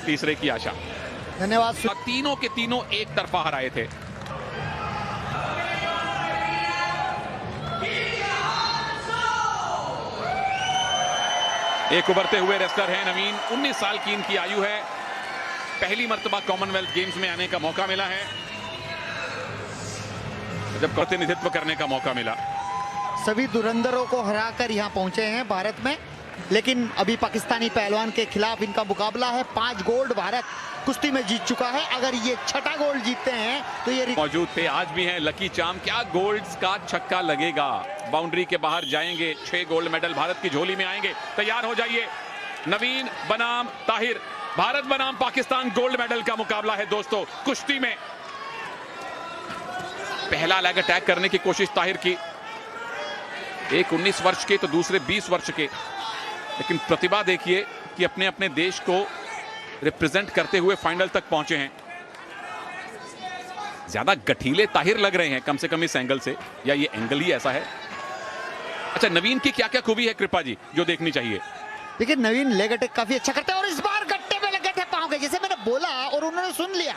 तीसरे की आशा। धन्यवाद। तीनों के तीनों एक तरफा हराए थे। एक उभरते हुए रेसलर हैं नवीन, 19 साल की इनकी आयु है। पहली मर्तबा कॉमनवेल्थ गेम्स में आने का मौका मिला है, जब प्रतिनिधित्व करने का मौका मिला। सभी धुरंधरों को हराकर यहां पहुंचे हैं भारत में, लेकिन अभी पाकिस्तानी पहलवान के खिलाफ इनका मुकाबला है। 5 गोल्ड भारत कुश्ती में जीत चुका है। अगर ये छठा गोल्ड जीतते हैं तो ये मौजूद थे, आज भी हैं लकी चाम। क्या गोल्ड्स का छक्का लगेगा, बाउंड्री के बाहर जाएंगे। 6 गोल्ड मेडल भारत की झोली में आएंगे। तैयार हो जाइए। नवीन बनाम ताहिर, भारत बनाम पाकिस्तान गोल्ड मेडल का मुकाबला है दोस्तों कुश्ती में। पहला लेग अटैक करने की कोशिश ताहिर की, एक 19 वर्ष के तो दूसरे 20 वर्ष के, लेकिन प्रतिभा देखिए कि अपने अपने देश को रिप्रेजेंट करते हुए फाइनल तक पहुंचे हैं। ज्यादा गठीले ताहिर लग रहे हैं कम से कम इस एंगल से, या ये एंगल ही ऐसा है। अच्छा, नवीन की क्या क्या खूबी है कृपा जी जो देखनी चाहिए? देखिए, नवीन लेग अटैक काफी अच्छा करते हैं और इस बार गट्टे में लगे थे पांव के, जैसे मैंने बोला और उन्होंने सुन लिया,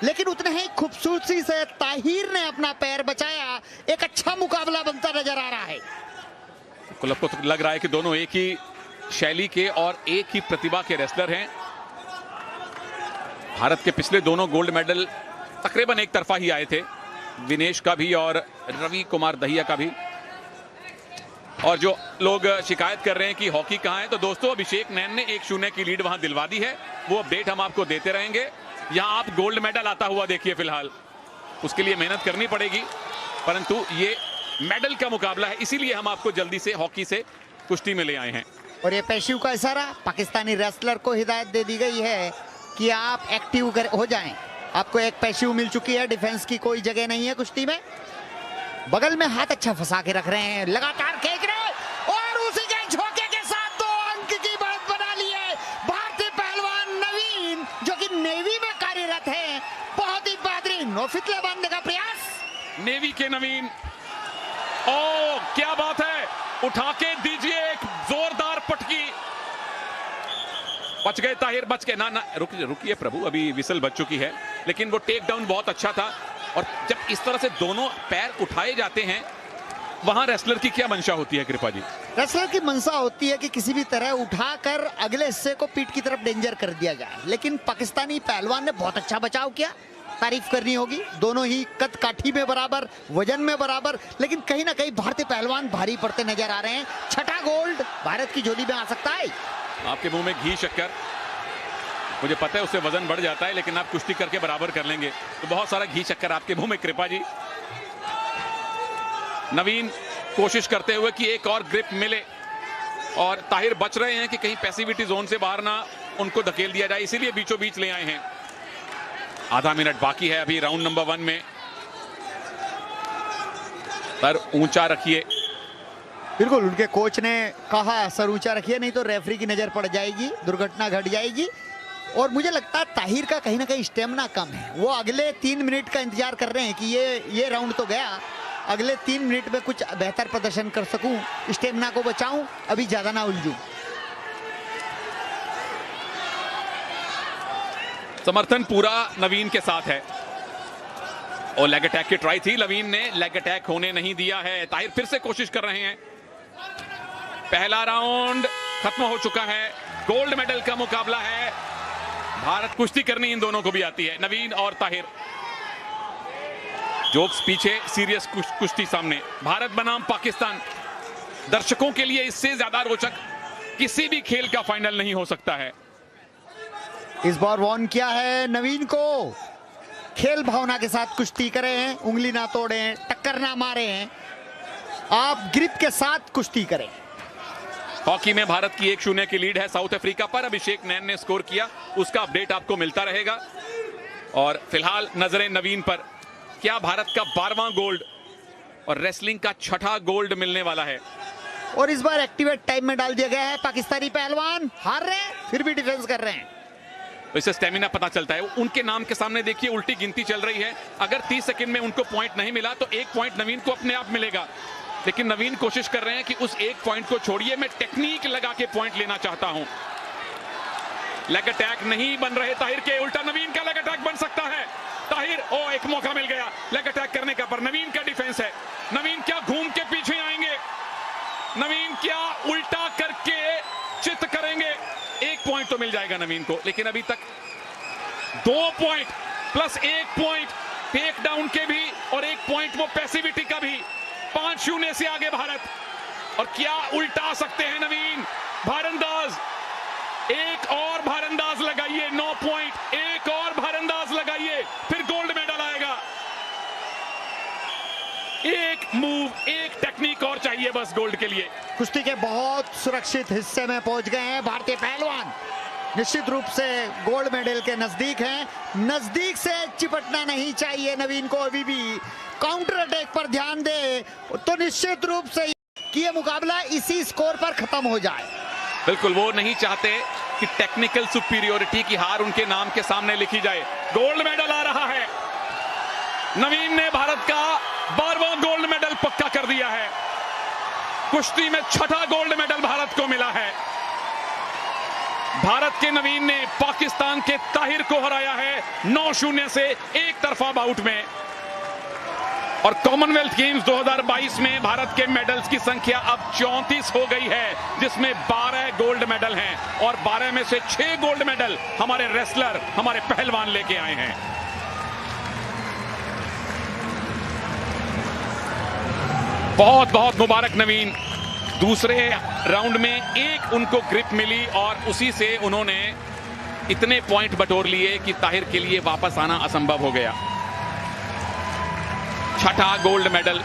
लेकिन उतने ही खूबसूरती से ताहिर ने अपना पैर बचाया। एक अच्छा मुकाबला बनता नजर आ रहा है। क्लब को तो लग रहा है कि दोनों एक ही शैली के और एक ही प्रतिभा के रेसलर हैं। भारत के पिछले दोनों गोल्ड मेडल तकरीबन एक तरफा ही आए थे, विनेश का भी और रवि कुमार दहिया का भी। और जो लोग शिकायत कर रहे हैं कि हॉकी कहां है, तो दोस्तों अभिषेक नैन ने 1-0 की लीड वहां दिलवा दी है। वो अपडेट हम आपको देते रहेंगे। यहां आप गोल्ड मेडल आता हुआ देखिए फिलहाल, उसके लिए मेहनत करनी पड़ेगी, परंतु ये मेडल का मुकाबला है, इसीलिए हम आपको जल्दी से हॉकी से कुश्ती में ले आए हैं। और ये पेशिव का इशारा पाकिस्तानी रेसलर को हिदायत दे दी गई है कि आप एक्टिव हो जाएं। आपको एक पेशिव मिल चुकी है, डिफेंस की कोई जगह नहीं है कुश्ती में। बगल में हाथ अच्छा फंसा के रख रहे हैं, लगातार खींच रहे और उसी के झोंके के साथ 2 अंक की बढ़त बना ली है भारतीय पहलवान नवीन, जो कि नेवी में कार्यरत है। बहुत ही बेहतरीन और फितले बांधने का प्रयास नेवी के नवीन। ओ क्या बात है, उठा के दीजिए एक जोरदार पटकी। बच गए ताहिर, बच गए। ना रुकिए प्रभु, अभी विसल बच चुकी है, लेकिन वो टेक डाउन बहुत अच्छा था। और जब इस तरह से दोनों पैर उठाए जाते हैं, वहां रेसलर की क्या मंशा होती है कृपा जी? रेसलर की मंशा होती है कि किसी भी तरह उठाकर अगले हिस्से को पीठ की तरफ डेंजर कर दिया जाए, लेकिन पाकिस्तानी पहलवान ने बहुत अच्छा बचाव किया। तारीफ करनी होगी। दोनों ही कद काठी में बराबर, वजन में बराबर, लेकिन कहीं ना कहीं भारतीय पहलवान भारी पड़ते नजर आ रहे हैं। छठा गोल्ड भारत की झोली में आ सकता है। आपके मुंह में घी शक्कर, मुझे पता है उससे वजन बढ़ जाता है, लेकिन आप कुश्ती करके बराबर कर लेंगे, तो बहुत सारा घी शक्कर आपके मुंह में कृपा जी। नवीन कोशिश करते हुए कि एक और ग्रिप मिले, और ताहिर बच रहे हैं कि कहीं पैसिविटी जोन से बाहर ना उनको धकेल दिया जाए, इसीलिए बीचों बीच ले आए हैं। आधा मिनट बाकी है अभी राउंड नंबर 1 में। सर ऊंचा रखिए। बिल्कुल, उनके कोच ने कहा सर ऊंचा रखिए, नहीं तो रेफरी की नजर पड़ जाएगी, दुर्घटना घट जाएगी। और मुझे लगता है ताहिर का कहीं ना कहीं स्टेमिना कम है। वो अगले 3 मिनट का इंतजार कर रहे हैं कि ये राउंड तो गया, अगले 3 मिनट में कुछ बेहतर प्रदर्शन कर सकूं, स्टेमिना को बचाऊं, अभी ज्यादा ना उलझूं। समर्थन पूरा नवीन के साथ है। और लेग अटैक की ट्राई थी, नवीन ने लेग अटैक होने नहीं दिया है। ताहिर फिर से कोशिश कर रहे हैं। पहला राउंड खत्म हो चुका है। गोल्ड मेडल का मुकाबला है। भारत कुश्ती करनी इन दोनों को भी आती है, नवीन और ताहिर। जोक्स पीछे, सीरियस कुश्ती सामने। भारत बनाम पाकिस्तान। दर्शकों के लिए इससे ज्यादा रोचक किसी भी खेल का फाइनल नहीं हो सकता है। इस बार वॉर्न किया है नवीन को, खेल भावना के साथ कुश्ती करें, उंगली ना तोड़ें, टक्कर ना मारें, आप ग्रिप के साथ कुश्ती करें। हॉकी में भारत की 1-0 की लीड है साउथ अफ्रीका पर। अभिषेक नैन ने स्कोर किया, उसका अपडेट आपको मिलता रहेगा। और फिलहाल नजरें नवीन पर। क्या भारत का 12वां गोल्ड और रेसलिंग का 6ठा गोल्ड मिलने वाला है? और इस बार एक्टिवेट टाइम में डाल दिया गया है। पाकिस्तानी पहलवान हार रहे हैं, फिर भी डिफेंस कर रहे हैं। तो इससे स्टेमिना पता चलता है। उनके नाम के सामने देखिए उल्टी गिनती चल रही है। अगर 30 सेकंड में उनको पॉइंट नहीं मिला तो 1 पॉइंट नवीन को अपने आप मिलेगा। लेकिन नवीन कोशिश कर रहे हैं कि उस 1 पॉइंट को छोड़िए, मैं टेक्निक लगा के पॉइंट लेना चाहता हूं। लेग अटैक नहीं बन रहे ताहिर के, उल्टा नवीन का लेग अटैक बन सकता है। ताहिर, ओ एक मौका मिल गया लेग अटैक करने का, पर नवीन का डिफेंस है। नवीन क्या घूम के पीछे आएंगे, नवीन क्या उल्टा करके चित करेंगे। 1 पॉइंट तो मिल जाएगा नवीन को, लेकिन अभी तक 2 point plus 1 point take down के भी और 1 पॉइंट वो पैसिविटी का भी। 5-0 से आगे भारत। और क्या उल्टा सकते हैं नवीन। भारंदाज, एक और भारंदाज लगाइए, 9 पॉइंट, एक और भारंदाज लगाइए, फिर गोल्ड मेडल आएगा। एक मूव, एक टेक्निक और चाहिए बस गोल्ड के लिए। कुश्ती के बहुत सुरक्षित हिस्से में पहुंच गए हैं भारतीय पहलवान। निश्चित रूप से गोल्ड मेडल के नजदीक हैं। नजदीक से चिपटना नहीं चाहिए नवीन को अभी भी। काउंटर अटैक पर ध्यान दे तो निश्चित रूप से कि ये मुकाबला इसी स्कोर पर खत्म हो जाए। बिल्कुल, वो नहीं चाहते कि टेक्निकल सुपीरियोरिटी की हार उनके नाम के सामने लिखी जाए। गोल्ड मेडल आ रहा है। नवीन ने भारत का 12वां गोल्ड मेडल पक्का कर दिया है। कुश्ती में 6ठा गोल्ड मेडल भारत को मिला है। भारत के नवीन ने पाकिस्तान के ताहिर को हराया है 9-0 से एक तरफा बाउट में। और कॉमनवेल्थ गेम्स 2022 में भारत के मेडल्स की संख्या अब 34 हो गई है, जिसमें 12 गोल्ड मेडल हैं और 12 में से 6 गोल्ड मेडल हमारे रेसलर, हमारे पहलवान लेके आए हैं। बहुत बहुत मुबारक नवीन। दूसरे राउंड में एक उनको ग्रिप मिली और उसी से उन्होंने इतने पॉइंट बटोर लिए कि ताहिर के लिए वापस आना असंभव हो गया। 6ठा गोल्ड मेडल